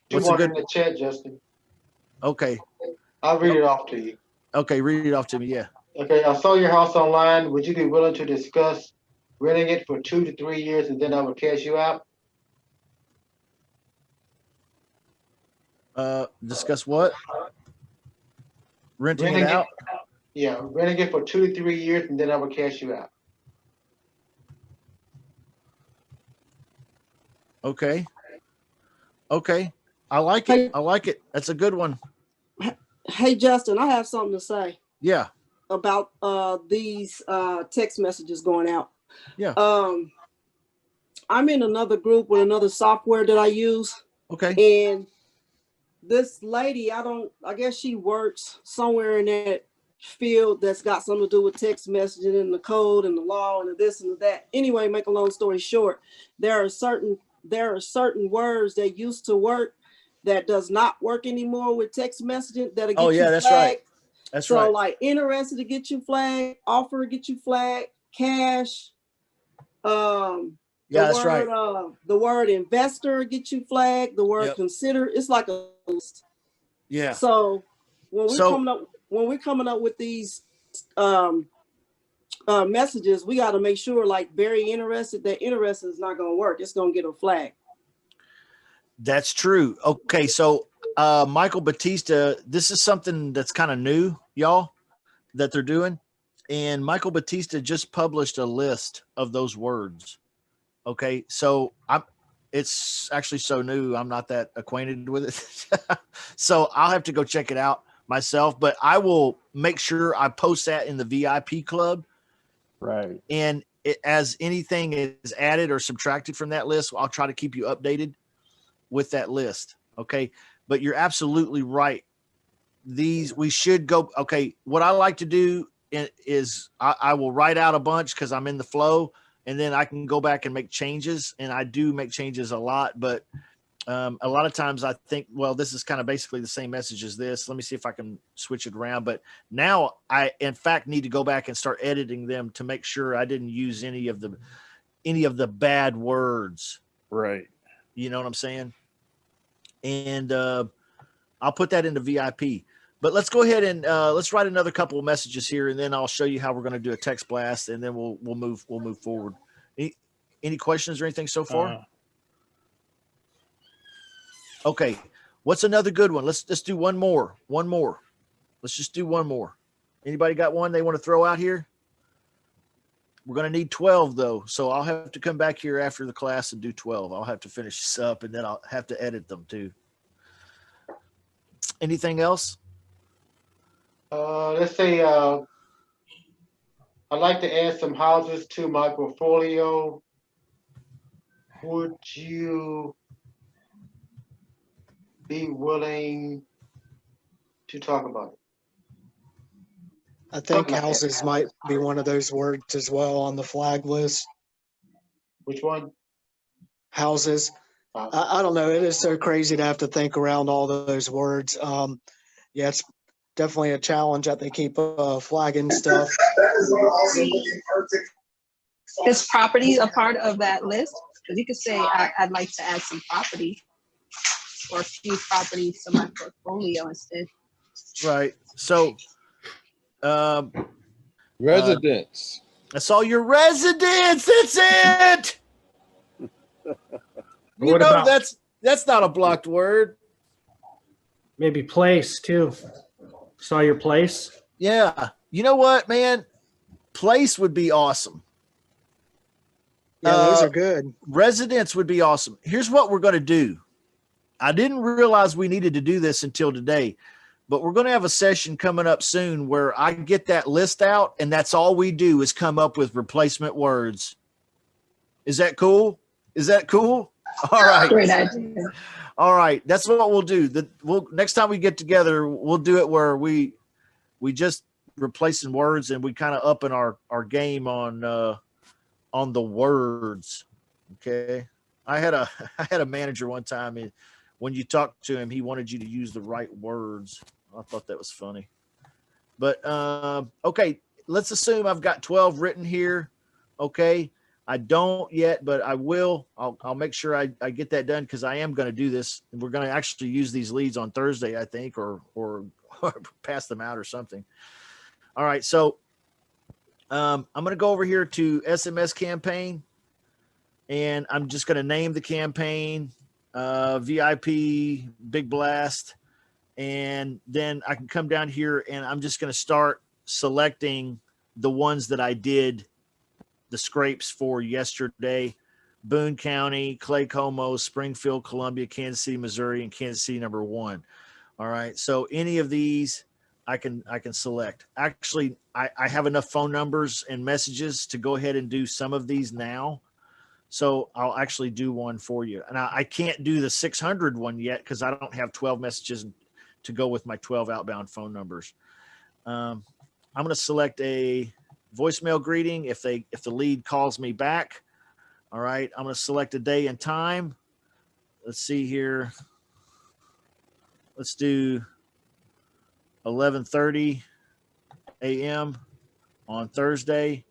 Put What's a one good? in the chat, Justin. Okay. I'll read it off to you. Okay. Read it off to me. Yeah. Okay, I saw your house online. Would you be willing to discuss renting it for 2 to 3 years and then I will cash you out? Discuss what? Renting it out? Yeah, renting it for 2 to 3 years and then I will cash you out. Okay. Okay. I like it. I like it. That's a good one. Hey, Justin, I have something to say Yeah. about these text messages going out. Yeah. I'm in another group with another software that I use. Okay. And this lady, I guess she works somewhere in that field that's got something to do with text messaging and the code and the law and the this and the that. Anyway, make a long story short, there are certain words that used to work that does not work anymore with text messaging that'll get you that's flagged. right. That's so right. like interested to get you flagged, offer to get you flagged, cash. That's right. The word investor get you flagged. The word consider. It's like a list. Yeah. So when we're coming up with these messages, we got to make sure, like, very interested. That interested is not going to work. It's going to get a flag. That's true. Okay, so Michael Batista, this is something that's kind of new, y'all, that they're doing. And Michael Batista just published a list of those words. Okay, so it's actually so new, I'm not that acquainted with it. So I'll have to go check it out myself, but I will make sure I post that in the VIP club Right. And as anything is added or subtracted from that list, I'll try to keep you updated with that list. Okay. But you're absolutely right. We should go. Okay. What I like to do is I will write out a bunch because I'm in the flow, and then I can go back and make changes. And I do make changes a lot, but a lot of times I think, well, this is kind of basically the same message as this. Let me see if I can switch it around. But now I, in fact, need to go back and start editing them to make sure I didn't use any of the bad words. Right. You know what I'm saying? And I'll put that into VIP. But let's go ahead and let's write another couple of messages here, and then I'll show you how we're going to do a text blast, and then we'll move forward. Any questions or anything so far? Okay, what's another good one? Let's just do one more. Let's just do one more. Anybody got one they want to throw out here? We're going to need 12 though, so I'll have to come back here after the class and do 12. I'll have to finish this up, and then I'll have to edit them too. Anything else? Let's say, I'd like to add some houses to my portfolio. Would you be willing to talk about it? I think houses might be one of those words as well on the flag list. Which one? Houses. I don't know. It is so crazy to have to think around all those words. Yeah, it's definitely a challenge that they keep flagging stuff. Is property a part of that list? Because you could say, I'd like to add some property or a few properties to my portfolio instead. Right. So, Residents. that's all your residents. That's it. You What know, about that's not a blocked word. maybe place too? Saw your place. Yeah. You know what, man? Place would be awesome. Yeah, those are good. Residents would be awesome. Here's what we're going to do. I didn't realize we needed to do this until today, but we're going to have a session coming up soon where I get that list out, and that's all we do is come up with replacement words. Is that cool? Is that cool? All right. Great idea. All right. That's what we'll do. Next time we get together, we'll do it where we just replacing words, and we kind of upping our game on the words. Okay. I had a manager one time, and when you talked to him, he wanted you to use the right words. I thought that was funny. But okay, let's assume I've got 12 written here. Okay. I don't yet, but I will. I'll make sure I get that done, because I am going to do this, and we're going to actually use these leads on Thursday, I think, or pass them out or something. All right. So I'm going to go over here to SMS campaign, and I'm just going to name the campaign VIP Big Blast. And then I can come down here, and I'm just going to start selecting the ones that I did the scrapes for yesterday: Boone County, Clay Como, Springfield, Columbia, Kansas City, Missouri, and Kansas City #1. All right. So any of these I can select. Actually, I have enough phone numbers and messages to go ahead and do some of these now. So I'll actually do one for you. And I can't do the 600 one yet, because I don't have 12 messages to go with my 12 outbound phone numbers. I'm going to select a voicemail greeting if the lead calls me back. All right. I'm going to select a day and time. Let's see here. Let's do 11:30 a.m. on Thursday.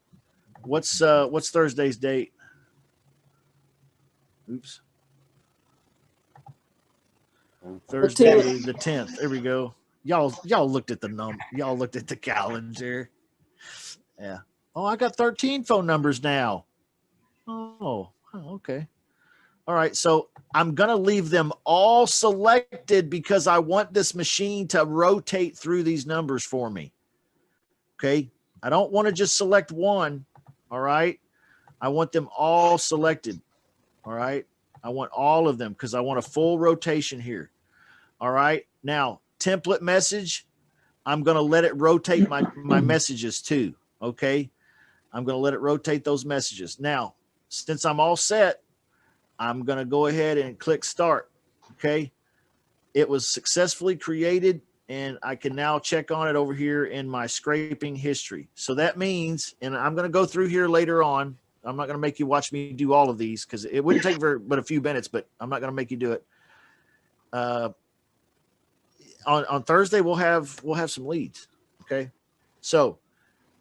What's Thursday's date? Oops. Thursday the 10th. There we go. Y'all looked at the number. Y'all looked at the calendar. Yeah. Oh, I got 13 phone numbers now. Oh, okay. All right. So I'm going to leave them all selected, because I want this machine to rotate through these numbers for me. Okay. I don't want to just select one. All right. I want them all selected. All right. I want all of them, because I want a full rotation here. All right. Now, template message, I'm going to let it rotate my messages too. Okay. I'm going to let it rotate those messages. Now, since I'm all set, I'm going to go ahead and click start. Okay. It was successfully created, and I can now check on it over here in my scraping history. So that means, and I'm going to go through here later on. I'm not going to make you watch me do all of these because it wouldn't take but a few minutes, but I'm not going to make you do it. On Thursday, we'll have some leads. Okay. So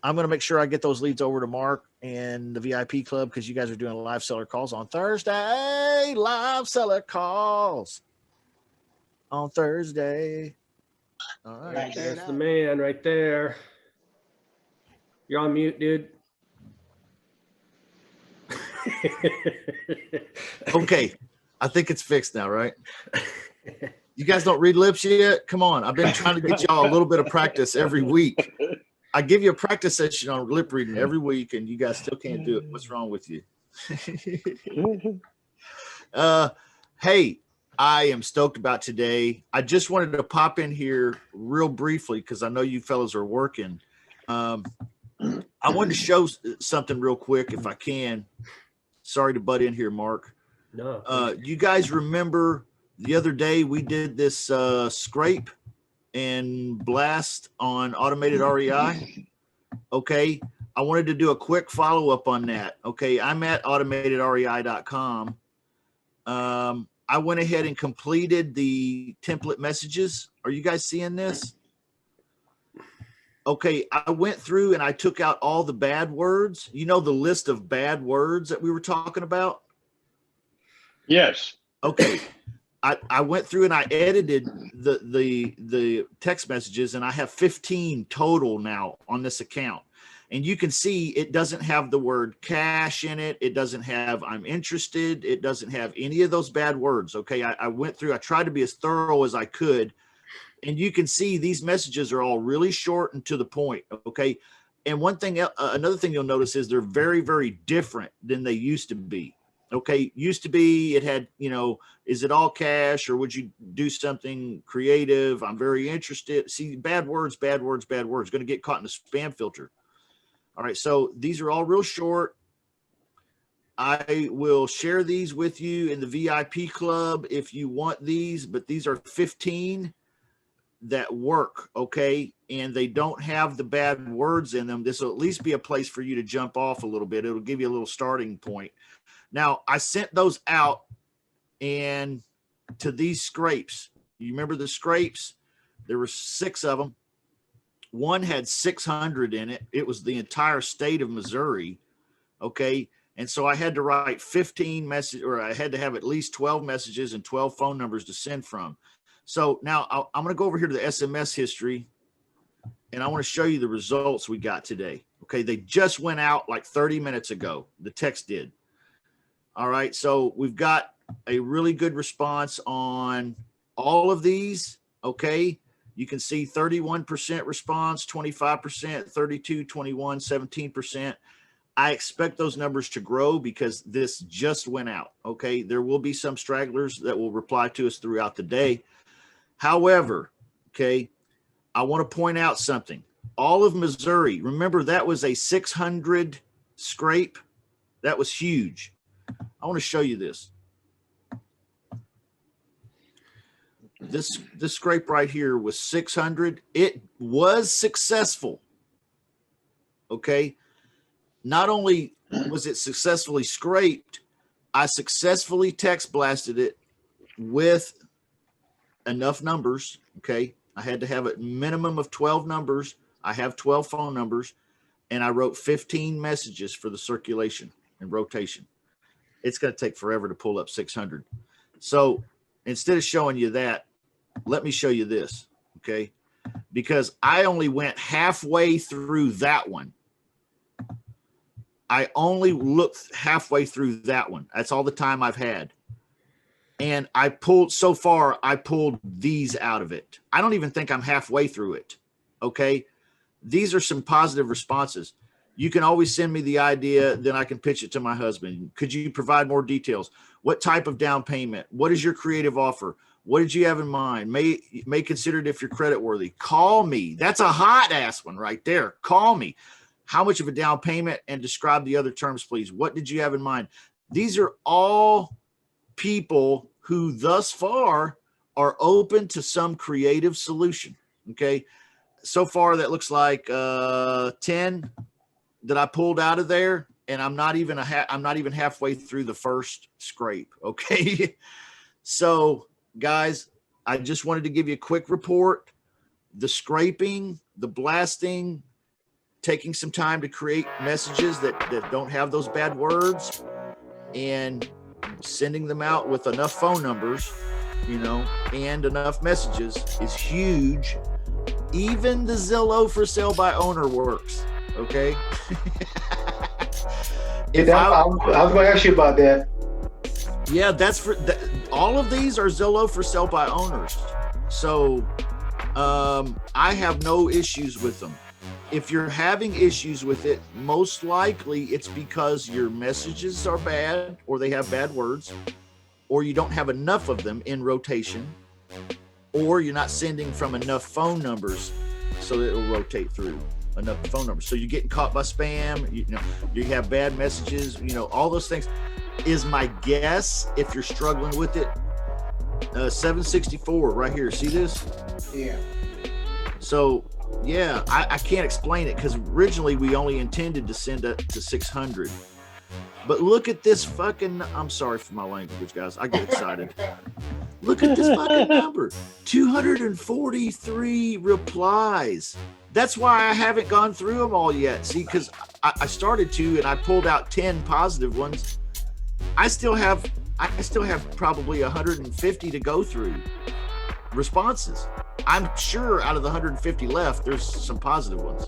I'm going to make sure I get those leads over to Mark and the VIP club, because you guys are doing live seller calls on Thursday. Live seller calls on Thursday. All right. That's the man right there. You're on mute, dude. Okay. I think it's fixed now, right? You guys don't read lips yet? Come on. I've been trying to get y'all a little bit of practice every week. I give you a practice session on lip reading every week, and you guys still can't do it. What's wrong with you? Hey, I am stoked about today. I just wanted to pop in here real briefly because I know you fellas are working. I wanted to show something real quick if I can. Sorry to butt in here, Mark. No. You guys remember the other day we did this scrape and blast on automated REI? Okay. I wanted to do a quick follow-up on that. Okay. I'm at automatedrei.com. I went ahead and completed the template messages. Are you guys seeing this? Okay. I went through and I took out all the bad words. You know, the list of bad words that we were talking about? Yes. Okay. I went through and I edited the text messages, and I have 15 total now on this account. And you can see it doesn't have the word cash in it. It doesn't have I'm interested. It doesn't have any of those bad words. Okay. I went through, I tried to be as thorough as I could. And you can see these messages are all really short and to the point. Okay. And one thing, another thing you'll notice is they're very, very different than they used to be. Okay. Used to be, it had, you know, is it all cash or would you do something creative? I'm very interested. See, bad words, bad words, bad words. Going to get caught in the spam filter. All right. So these are all real short. I will share these with you in the VIP club if you want these, but these are 15 that work. Okay. And they don't have the bad words in them. This will at least be a place for you to jump off a little bit. It'll give you a little starting point. Now, I sent those out and to these scrapes. You remember the scrapes? There were 6 of them. One had 600 in it. It was the entire state of Missouri. Okay. And so I had to write 15 messages, or I had to have at least 12 messages and 12 phone numbers to send from. So now I'm going to go over here to the SMS history, and I want to show you the results we got today. Okay. They just went out like 30 minutes ago. The text did. All right. So we've got a really good response on all of these. Okay. You can see 31% response, 25%, 32, 21, 17%. I expect those numbers to grow because this just went out. Okay. There will be some stragglers that will reply to us throughout the day. However, okay, I want to point out something. All of Missouri, remember that was a 600 scrape. That was huge. I want to show you this. This scrape right here was 600. It was successful. Okay. Not only was it successfully scraped, I successfully text blasted it with enough numbers. Okay. I had to have a minimum of 12 numbers. I have 12 phone numbers, and I wrote 15 messages for the circulation and rotation. It's going to take forever to pull up 600. So instead of showing you that, let me show you this. Okay. Because I only went halfway through that one. I only looked halfway through that one. That's all the time I've had. And I pulled these out of it. I don't even think I'm halfway through it. Okay. These are some positive responses. You can always send me the idea, then I can pitch it to my husband. Could you provide more details? What type of down payment? What is your creative offer? What did you have in mind? May consider it if you're credit worthy. Call me. That's a hot ass one right there. Call me. How much of a down payment, and describe the other terms, please. What did you have in mind? These are all people who thus far are open to some creative solution. Okay. So far that looks like 10 that I pulled out of there, and I'm not even halfway through the first scrape. Okay. So guys, I just wanted to give you a quick report. The scraping, the blasting, taking some time to create messages that don't have those bad words, and sending them out with enough phone numbers, you know, and enough messages is huge. Even the Zillow for sale by owner works. Okay. I was going to ask you about that. Yeah, that's for all of these are Zillow for sale by owners. So I have no issues with them. If you're having issues with it, most likely it's because your messages are bad, or they have bad words, or you don't have enough of them in rotation, or you're not sending from enough phone numbers so that it will rotate through enough phone numbers. So you're getting caught by spam, you know, you have bad messages, you know, all those things is my guess. If you're struggling with it, 764 right here. See this? Yeah. So yeah, I can't explain it because originally we only intended to send it to 600. But look at this fucking, I'm sorry for my language, guys. I get excited. Look at this fucking number. 243 replies. That's why I haven't gone through them all yet. See, because I started to, and I pulled out 10 positive ones. I still have probably 150 to go through responses. I'm sure out of the 150 left, there's some positive ones.